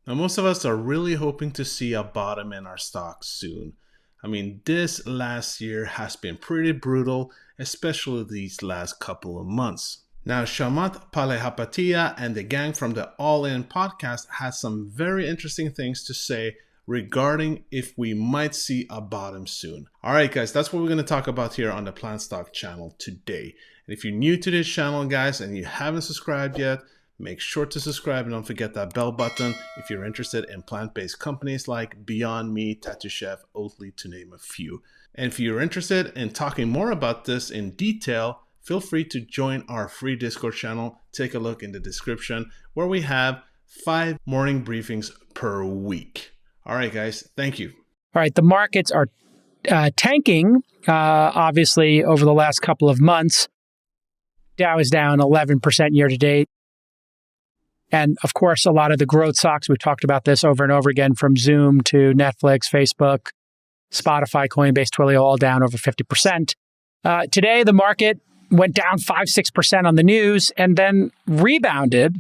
Now, most of us are really hoping to see a bottom in our stocks soon. I mean, this last year has been pretty brutal, especially these last couple of months. Now, Chamath Palihapitiya and the gang from the All In podcast has some very interesting things to say regarding if we might see a bottom soon. All right, guys, that's what we're going to talk about here on the PlantStock channel today. And if you're new to this channel, guys, and you haven't subscribed yet, make sure to subscribe and don't forget that bell button if you're interested in plant-based companies like BYND, TTCF, OTLY, to name a few. And if you're interested in talking more about this in detail, feel free to join our free Discord channel. Take a look in the description where we have 5 morning briefings per week. All right, guys, thank you. All right, the markets are tanking, obviously, over the last couple of months. Dow is down 11% year to date. And of course, a lot of the growth stocks, we've talked about this over and over again, from Zoom to Netflix, Facebook, Spotify, Coinbase, Twilio, all down over 50%. Today, the market went down 5-6% on the news and then rebounded.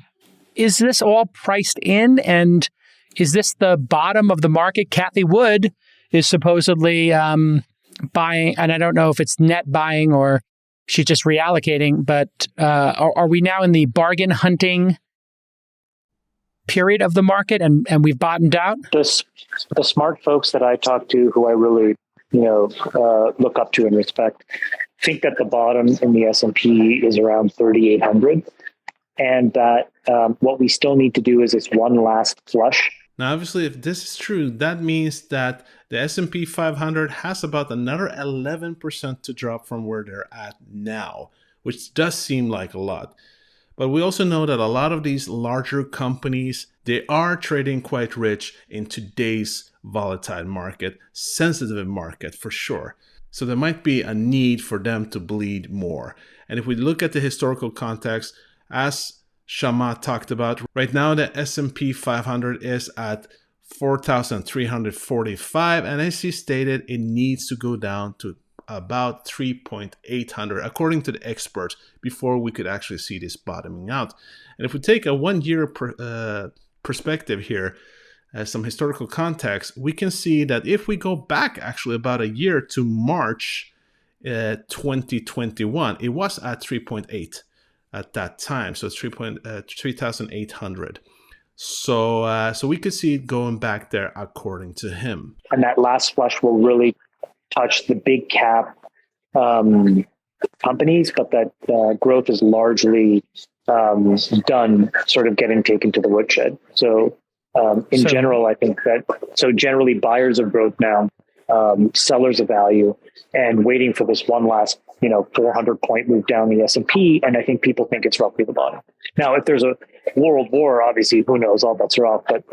Is this all priced in? And is this the bottom of the market? Cathie Wood is supposedly buying, and I don't know if it's net buying or she's just reallocating, but are we now in the bargain hunting period of the market and we've bottomed out? The smart folks that I talk to, who I really look up to and respect, think that the bottom in the S&P is around 3,800, and that what we still need to do is this one last flush. Now, obviously, if this is true, that means that the S&P 500 has about another 11% to drop from where they're at now, which does seem like a lot. But we also know that a lot of these larger companies, they are trading quite rich in today's volatile market, sensitive market for sure. So there might be a need for them to bleed more. And if we look at the historical context, as Chamath talked about, right now the S&P 500 is at 4,345, and as he stated, it needs to go down to about 3,800 according to the experts before we could actually see this bottoming out. And if we take a 1 year perspective here, some historical context, we can see that if we go back actually about a year to March 2021, it was at 3.8 at that time, so it's 3,800. So we could see it going back there according to him. And that last flush will really touch the big cap companies, but that growth is largely done, sort of getting taken to the woodshed. So general, I think that, so generally buyers of growth now, sellers of value, and waiting for this one last 400 point move down the S&P, and I think people think it's roughly the bottom. Now, if there's a world war, obviously, who knows, all bets are off. But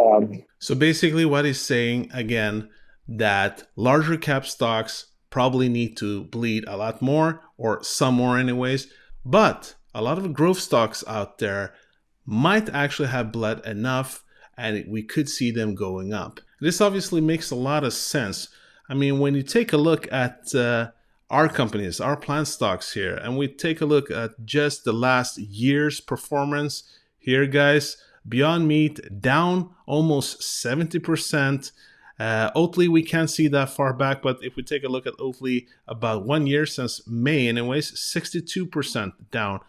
so basically what he's saying, again, that larger cap stocks probably need to bleed a lot more, or some more anyways, but a lot of growth stocks out there might actually have bled enough, and we could see them going up. This obviously makes a lot of sense. I mean, when you take a look at our companies, our plant stocks here, and we take a look at just the last year's performance here, guys, Beyond Meat down almost 70%. Oatly, we can't see that far back, but if we take a look at Oatly, about 1 year since May anyways, 62% down.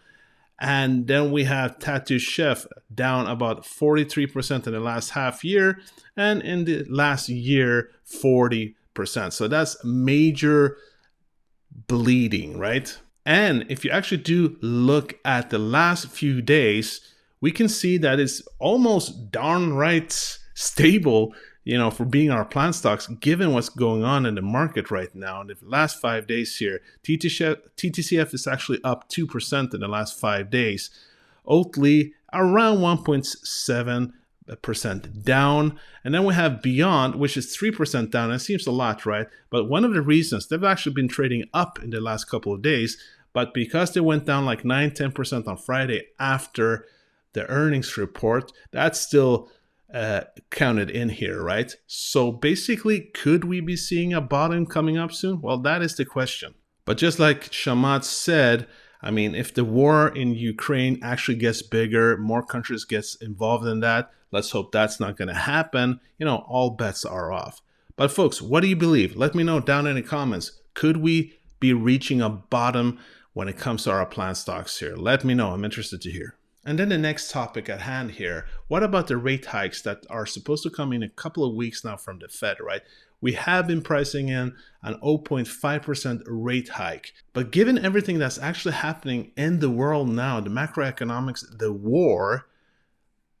And then we have Tattoo Chef down about 43% in the last half year, and in the last year, 40%. So that's major bleeding, right? And if you actually do look at the last few days, we can see that it's almost downright stable, for being our plant stocks, given what's going on in the market right now. In the last 5 days here, TTCF is actually up 2% in the last 5 days. Oatly around 1.7% down. And then we have Beyond, which is 3% down. It seems a lot, right? But one of the reasons, they've actually been trading up in the last couple of days, but because they went down like 9-10% on Friday after the earnings report, that's still counted in here, right? So basically, could we be seeing a bottom coming up soon? Well, that is the question. But just like Chamath said, I mean, if the war in Ukraine actually gets bigger, more countries gets involved in that, Let's hope that's not going to happen. All bets are off. But folks, what do you believe? Let me know down in the comments. Could we be reaching a bottom when it comes to our plant stocks here? Let me know. I'm interested to hear. And then the next topic at hand here, what about the rate hikes that are supposed to come in a couple of weeks now from the Fed, right? We have been pricing in an 0.5% rate hike. But given everything that's actually happening in the world now, the macroeconomics, the war,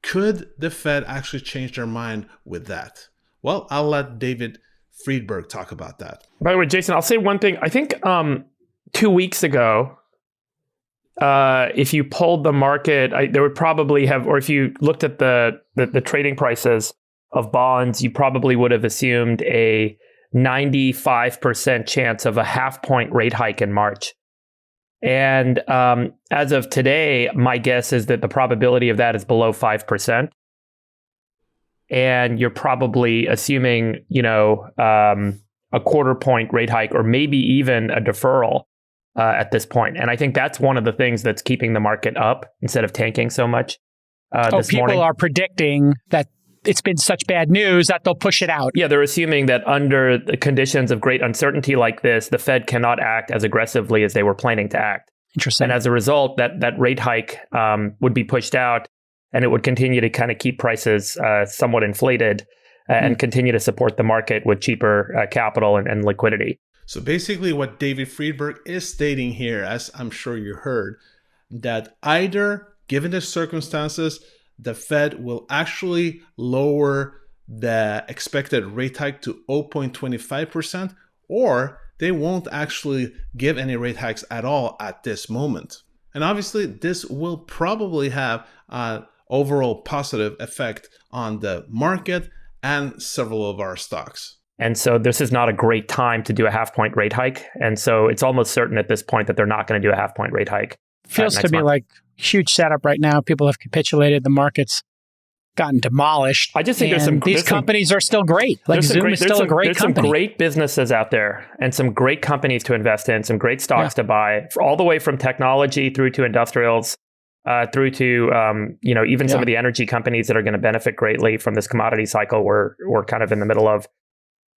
could the Fed actually change their mind with that? Well, I'll let David Friedberg talk about that. By the way, Jason, I'll say one thing. I think 2 weeks ago, if you polled the market, there would probably have, or if you looked at the trading prices of bonds, you probably would have assumed a 95% chance of a half-point rate hike in March. And as of today, my guess is that the probability of that is below 5%. And you're probably assuming, a quarter-point rate hike, or maybe even a deferral at this point. And I think that's one of the things that's keeping the market up instead of tanking so much this morning. People are predicting that it's been such bad news that they'll push it out. Yeah, they're assuming that under the conditions of great uncertainty like this, the Fed cannot act as aggressively as they were planning to act. Interesting. And as a result, that rate hike would be pushed out, and it would continue to kind of keep prices somewhat inflated and continue to support the market with cheaper capital and liquidity. So basically what David Friedberg is stating here, as I'm sure you heard, that either, given the circumstances, the Fed will actually lower the expected rate hike to 0.25%, or they won't actually give any rate hikes at all at this moment. And obviously, this will probably have an overall positive effect on the market and several of our stocks. And so this is not a great time to do a half-point rate hike. And so it's almost certain at this point that they're not going to do a half-point rate hike. Feels to me like huge setup right now. People have capitulated. The market's gotten demolished. I just think these companies are still great. Like Zoom is still a great company. There's some great businesses out there and some great companies to invest in, some great stocks to buy, all the way from technology through to industrials, through to even some of the energy companies that are going to benefit greatly from this commodity cycle we're kind of in the middle of.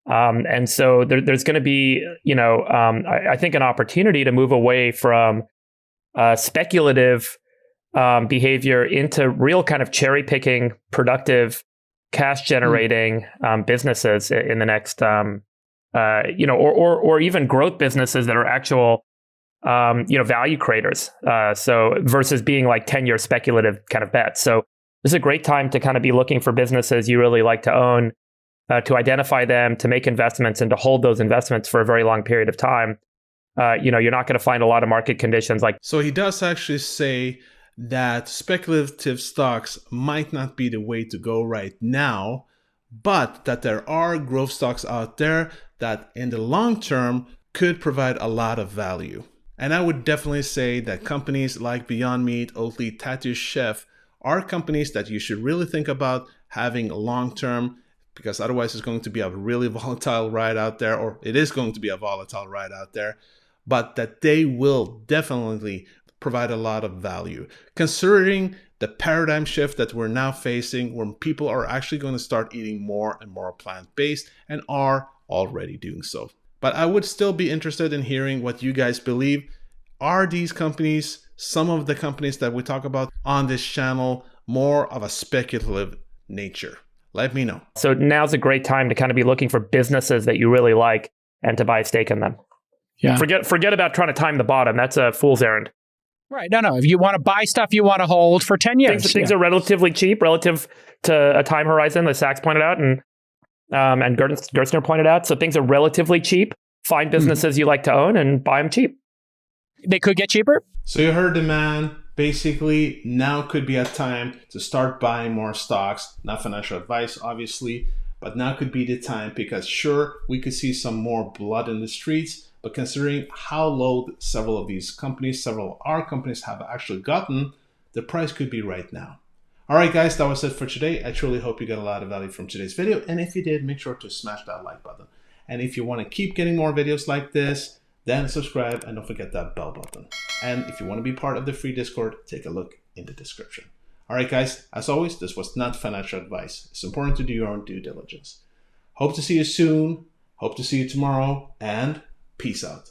And so there's going to be, I think, an opportunity to move away from speculative behavior into real kind of cherry picking, productive, cash generating businesses in the next, or even growth businesses that are actual, value creators. So versus being like 10-year speculative kind of bets. So this is a great time to kind of be looking for businesses you really like to own, to identify them, to make investments, and to hold those investments for a very long period of time. You're not going to find a lot of market conditions like. So he does actually say that speculative stocks might not be the way to go right now, but that there are growth stocks out there that in the long term could provide a lot of value. And I would definitely say that companies like Beyond Meat, OTLY, TTCF are companies that you should really think about having long term, because otherwise it's going to be a really volatile ride out there, or it is going to be a volatile ride out there, but that they will definitely provide a lot of value. Considering the paradigm shift that we're now facing, where people are actually going to start eating more and more plant-based and are already doing so. But I would still be interested in hearing what you guys believe. Are these companies, some of the companies that we talk about on this channel, more of a speculative nature? Let me know. So now's a great time to kind of be looking for businesses that you really like and to buy a stake in them. Yeah. Forget about trying to time the bottom. That's a fool's errand. Right. No. If you want to buy stuff, you want to hold for 10 years. Things are relatively cheap relative to a time horizon that Sachs pointed out and Gerstner pointed out. So things are relatively cheap. Find businesses you like to own and buy them cheap. They could get cheaper. So you heard the man. Basically, now could be a time to start buying more stocks. Not financial advice, obviously, but now could be the time, because sure, we could see some more blood in the streets, but considering how low several of these companies, several of our companies have actually gotten, the price could be right now. All right, guys, that was it for today. I truly hope you got a lot of value from today's video. And if you did, make sure to smash that like button. And if you want to keep getting more videos like this, then subscribe and don't forget that bell button. And if you want to be part of the free Discord, take a look in the description. All right, guys, as always, this was not financial advice. It's important to do your own due diligence. Hope to see you soon. Hope to see you tomorrow, and peace out.